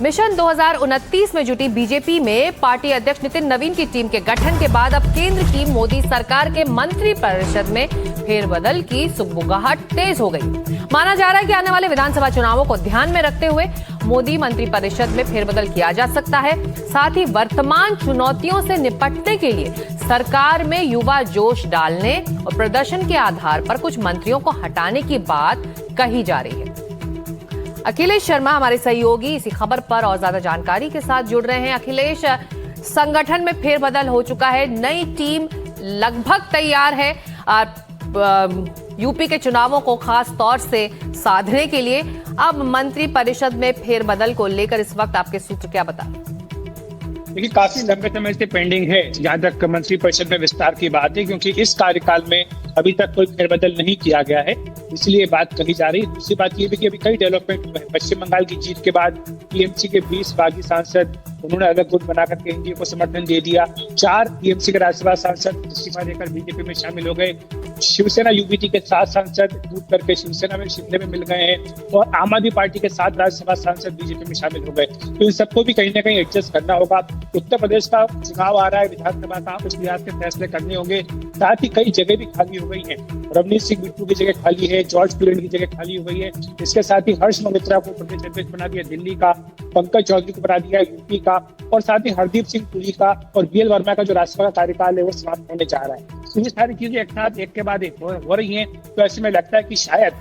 Mission 2029 में जुटी BJP में पार्टी अध्यक्ष नितिन नवीन की टीम के गठन के बाद अब केंद्र की मोदी सरकार के मंत्री परिषद में फेरबदल की सुगबुगाहट तेज हो गई। माना जा रहा है कि आने वाले विधानसभा चुनावों को ध्यान में रखते हुए मोदी मंत्री परिषद में फेरबदल किया जा सकता है। साथ ही वर्तमान चुनौतियों से निपटने के लिए सरकार में युवा जोश डालने और प्रदर्शन के आधार पर कुछ मंत्रियों को हटाने की बात कही जा रही है। अखिलेश शर्मा हमारे सहयोगी इसी खबर पर और ज्यादा जानकारी के साथ जुड़ रहे हैं। अखिलेश, संगठन में फेरबदल हो चुका है, नई टीम लगभग तैयार है यूपी के चुनावों को खास तौर से साधने के लिए। अब मंत्री परिषद में फेरबदल को लेकर इस वक्त आपके सूत्र क्या बता? देखिए, काफी लंबे समय से पेंडिंग है जहां तक मंत्री परिषद में विस्तार की बात है, क्योंकि इस कार्यकाल में अभी तक कोई फेरबदल नहीं किया गया है, इसलिए बात कही जा रही है। दूसरी बात ये भी कि अभी कई डेवलपमेंट हुए हैं। पश्चिम बंगाल की जीत के बाद टीएमसी के 20 बागी सांसद उन्होंने अलग गुट बनाकर के एनडीए को समर्थन दे दिया। 4 टीएमसी के राज्यसभा सांसद इस्तीफा देकर बीजेपी में शामिल हो गए। शिवसेना यूपीटी के 7 सांसद कूद करके शिवसेना में शिंदे में मिल गए हैं और आम आदमी पार्टी के 7 राज्यसभा सांसद बीजेपी में शामिल हो गए। तो इन सबको भी कहीं ना कहीं एडजस्ट करना होगा। उत्तर प्रदेश का चुनाव आ रहा है, विधानसभा का, उस लिहाज के फैसले करने होंगे। साथ ही कई जगह भी खाली हो गई है। रवनीत सिंह बिट्टू की जगह खाली है, जॉर्ज कुरियन की जगह खाली हो गई है। इसके साथ ही हर्ष मोहित्रा को प्रदेश अध्यक्ष बना दिया दिल्ली का, पंकज चौधरी को बना दिया यूपी का, और साथ ही हरदीप सिंह पुरी का और बीएल वर्मा का जो राज्यसभा का कार्यकाल है वो समाप्त होने जा रहा है। तो ये सारी चीजें एक साथ एक के बाद एक हो रही हैं। तो ऐसे में लगता है कि शायद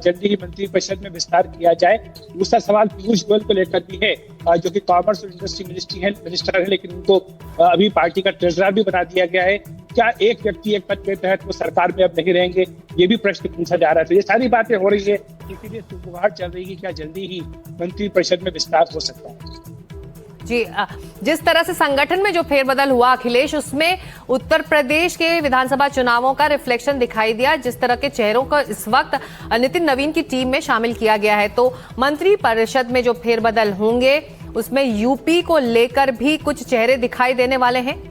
जल्दी ही मंत्री परिषद में विस्तार किया जाए। दूसरा सवाल पीयूष गोयल को लेकर भी है, जो कि कॉमर्स और इंडस्ट्री मिनिस्टर है, लेकिन उनको अभी पार्टी का ट्रेजरर भी बना दिया गया है। क्या एक व्यक्ति एक पद के तहत वो सरकार में अब नहीं रहेंगे, ये भी प्रश्न पूछा जा रहा है। तो ये सारी बातें हो रही है, इसीलिए सुगबुगाहट चल रही है। क्या जल्दी ही मंत्री परिषद में विस्तार हो सकता है? जी, जिस तरह से संगठन में जो फेरबदल हुआ अखिलेश, उसमें उत्तर प्रदेश के विधानसभा चुनावों का रिफ्लेक्शन दिखाई दिया। जिस तरह के चेहरों को इस वक्त नितिन नवीन की टीम में शामिल किया गया है, तो मंत्री परिषद में जो फेरबदल होंगे उसमें यूपी को लेकर भी कुछ चेहरे दिखाई देने वाले हैं।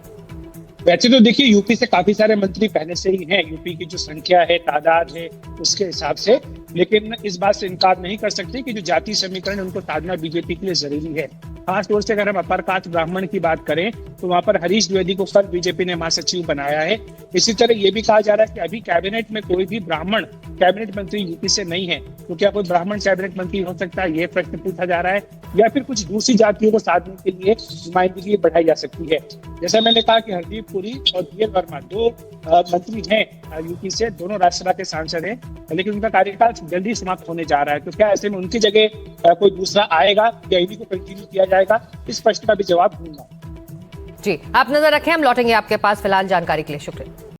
वैसे तो देखिए, यूपी से काफी सारे मंत्री पहले से ही हैं, यूपी की जो संख्या है, तादाद है, उसके हिसाब से। लेकिन इस बात से इनकार नहीं कर सकते कि जो जातीय समीकरण उनको साधना बीजेपी के लिए जरूरी है। खास तौर से अगर हम अपर कास्ट ब्राह्मण की बात करें तो वहां पर हरीश द्विवेदी को कल बीजेपी ने महासचिव बनाया है। इसी तरह ये भी कहा जा रहा है कि अभी कैबिनेट में कोई भी ब्राह्मण कैबिनेट मंत्री यूपी से नहीं है। तो क्या कोई ब्राह्मण कैबिनेट मंत्री हो सकता है, ये प्रश्न पूछा जा रहा है, या फिर कुछ दूसरी जातियों को साधने के लिए नुमाइंदगी बढ़ाई जा सकती है। जैसा मैंने कहा कि हरदीप पुरी और बीएल वर्मा 2 मंत्री हैं यूपी से, दोनों राज्यसभा के सांसद हैं, लेकिन उनका कार्यकाल जल्दी समाप्त होने जा रहा है। तो क्या ऐसे में उनकी जगह कोई दूसरा आएगा या इन्हीं को कंटिन्यू किया जाएगा, इस प्रश्न का भी जवाब ढूंढना। जी, आप नजर रखें, हम लौटेंगे आपके पास। फिलहाल जानकारी के लिए शुक्रिया।